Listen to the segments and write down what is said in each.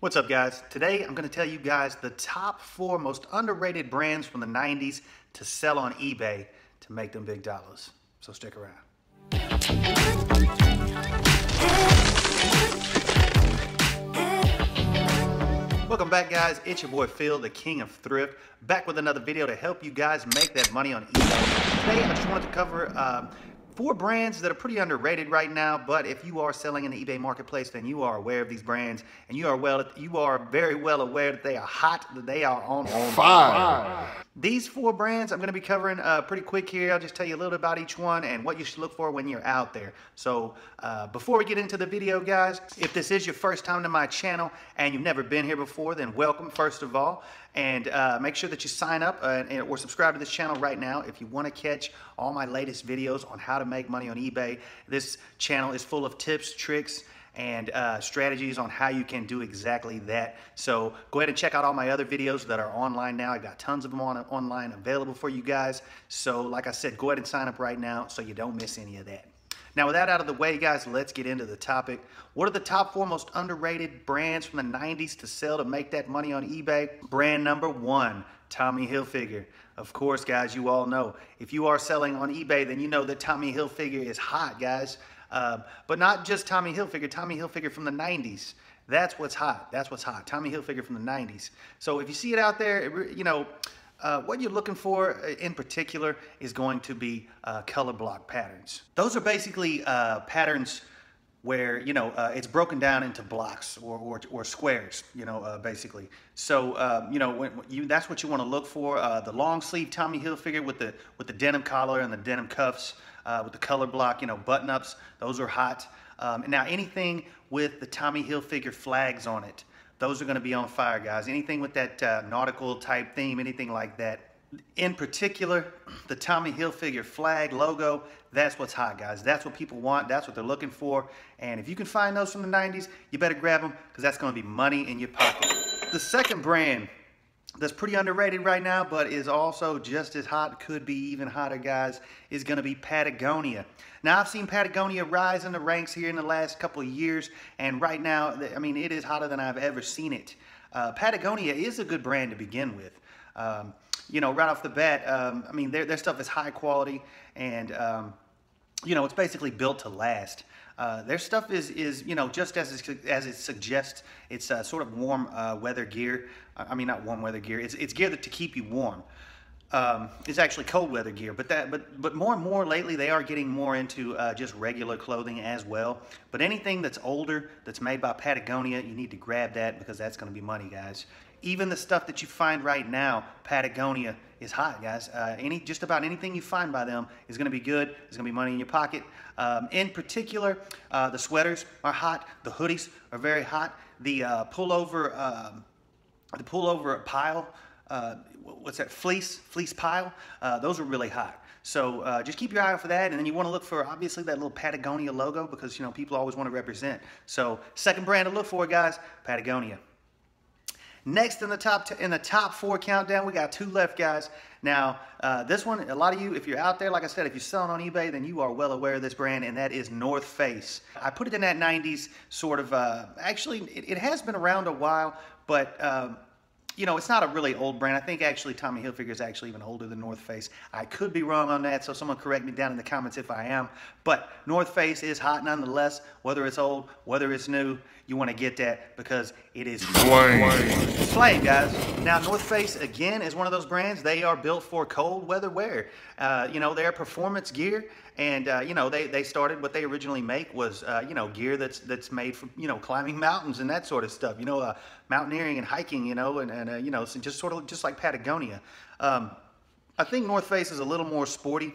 What's up, guys? Today I'm going to tell you guys the top 4 most underrated brands from the 90s to sell on eBay to make them big dollars. So stick around. Welcome back, guys. It's your boy Phil, the king of thrift, back with another video to help you guys make that money on eBay. Today I just wanted to cover 4 brands that are pretty underrated right now, but if you are selling in the eBay marketplace, then you are aware of these brands, and you are very well aware that they are hot, that they are on fire. These 4 brands I'm going to be covering pretty quick here. I'll just tell you a little bit about each one and what you should look for when you're out there. So before we get into the video, guys, if this is your first time to my channel and you've never been here before, then welcome first of all. And make sure that you sign up or subscribe to this channel right now if you want to catch all my latest videos on how to make money on eBay. This channel is full of tips, tricks, and strategies on how you can do exactly that. So go ahead and check out all my other videos that are online now. I got tons of them online available for you guys. So like I said, go ahead and sign up right now so you don't miss any of that. Now, with that out of the way, guys, let's get into the topic. What are the top 4 most underrated brands from the 90s to sell to make that money on eBay? Brand number 1, Tommy Hilfiger. Of course, guys, you all know. If you are selling on eBay, then you know that Tommy Hilfiger is hot, guys. But not just Tommy Hilfiger from the 90s. That's what's hot. That's what's hot. Tommy Hilfiger from the 90s. So if you see it out there, you know, what you're looking for in particular is going to be color block patterns. Those are basically patterns where, you know, it's broken down into blocks or squares, you know, basically. So, you know, that's what you want to look for. The long sleeve Tommy Hilfiger with the denim collar and the denim cuffs, with the color block, you know, button ups, those are hot. Now anything with the Tommy Hilfiger flags on it, those are going to be on fire, guys. Anything with that nautical type theme, anything like that. In particular, the Tommy Hilfiger flag logo, that's what's hot, guys. That's what people want. That's what they're looking for. And if you can find those from the 90s, you better grab them because that's going to be money in your pocket. The second brand that's pretty underrated right now, but is also just as hot, could be even hotter, guys, is going to be Patagonia. Now, I've seen Patagonia rise in the ranks here in the last couple of years, and right now, I mean, it is hotter than I've ever seen it. Patagonia is a good brand to begin with. You know, right off the bat, I mean, their stuff is high quality, and, you know, it's basically built to last. Their stuff is you know, just as it suggests, it's sort of warm weather gear. I mean, not warm weather gear. It's gear to keep you warm. It's actually cold weather gear, but more and more lately they are getting more into just regular clothing as well. But anything that's older, that's made by Patagonia, you need to grab that because that's going to be money, guys. Even the stuff that you find right now, Patagonia is hot, guys. Just about anything you find by them is going to be good. There's going to be money in your pocket. In particular, the sweaters are hot. The hoodies are very hot. The pullover pile, what's that? Fleece pile. Those are really hot. So just keep your eye out for that, and then you want to look for obviously that little Patagonia logo because, you know, people always want to represent. So second brand to look for, guys, Patagonia. Next in the top 4 countdown, we got 2 left, guys. Now, this one, a lot of you, if you're out there, like I said, if you're selling on eBay, then you are well aware of this brand, and that is North Face. I put it in that 90s sort of, actually, it has been around a while, but, you know, it's not a really old brand. I think actually Tommy Hilfiger is actually even older than North Face. I could be wrong on that, so someone correct me down in the comments if I am. But North Face is hot nonetheless. Whether it's old, whether it's new, you want to get that because it is flame. It's flame, guys. Now, North Face, again, is one of those brands. They are built for cold weather wear. You know, they're performance gear. And, you know, they started, what they originally make was, you know, gear that's made for, you know, climbing mountains and that sort of stuff, you know, mountaineering and hiking, you know, and you know, so just sort of just like Patagonia. I think North Face is a little more sporty.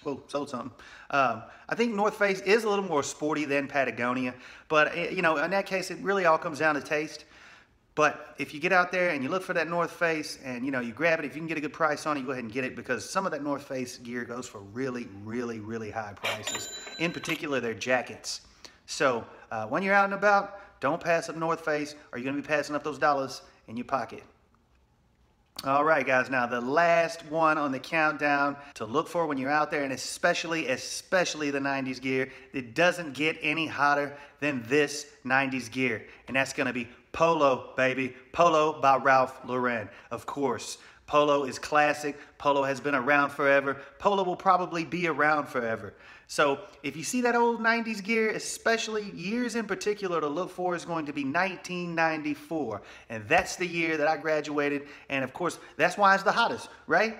Oh, sold something. I think North Face is a little more sporty than Patagonia, but, you know, in that case, it really all comes down to taste. But if you get out there and you look for that North Face and, you know, you grab it, if you can get a good price on it, you go ahead and get it because some of that North Face gear goes for really, really, really high prices. In particular, their jackets. So when you're out and about, don't pass up North Face or you're going to be passing up those dollars in your pocket. All right, guys, now the last one on the countdown to look for when you're out there, and especially the 90s gear, it doesn't get any hotter than this 90s gear, and that's going to be Polo, baby. Polo by Ralph Lauren. Of course, Polo is classic. Polo has been around forever. Polo will probably be around forever. So if you see that old 90s gear, especially years in particular to look for is going to be 1994. And that's the year that I graduated. And of course, that's why it's the hottest, right?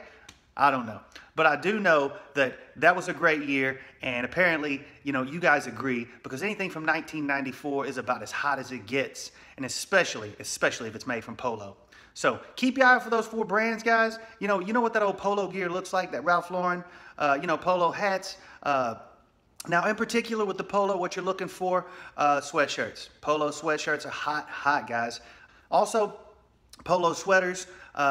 I don't know. But I do know that that was a great year. And apparently, you know, you guys agree, because anything from 1994 is about as hot as it gets. And especially if it's made from Polo. So keep your eye out for those 4 brands, guys. You know what that old Polo gear looks like, that Ralph Lauren, Polo hats. Now, in particular with the Polo, what you're looking for, sweatshirts. Polo sweatshirts are hot, guys. Also, Polo sweaters,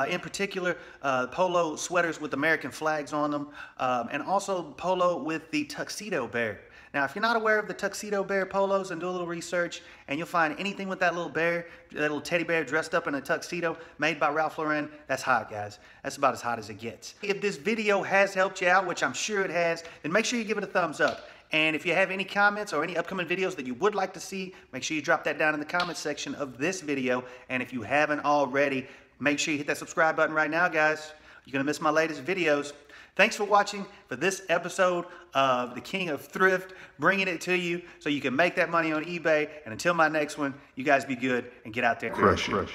in particular, Polo sweaters with American flags on them, and also Polo with the Tuxedo Bear. Now, if you're not aware of the Tuxedo Bear polos, and do a little research, and you'll find anything with that little bear, that little teddy bear dressed up in a tuxedo made by Ralph Lauren, that's hot, guys. That's about as hot as it gets. If this video has helped you out, which I'm sure it has, then make sure you give it a thumbs up. And if you have any comments or any upcoming videos that you would like to see, make sure you drop that down in the comments section of this video. And if you haven't already, make sure you hit that subscribe button right now, guys. You're going to miss my latest videos. Thanks for watching for this episode of The King of Thrift, bringing it to you so you can make that money on eBay. And until my next one, you guys be good and get out there. Crush it.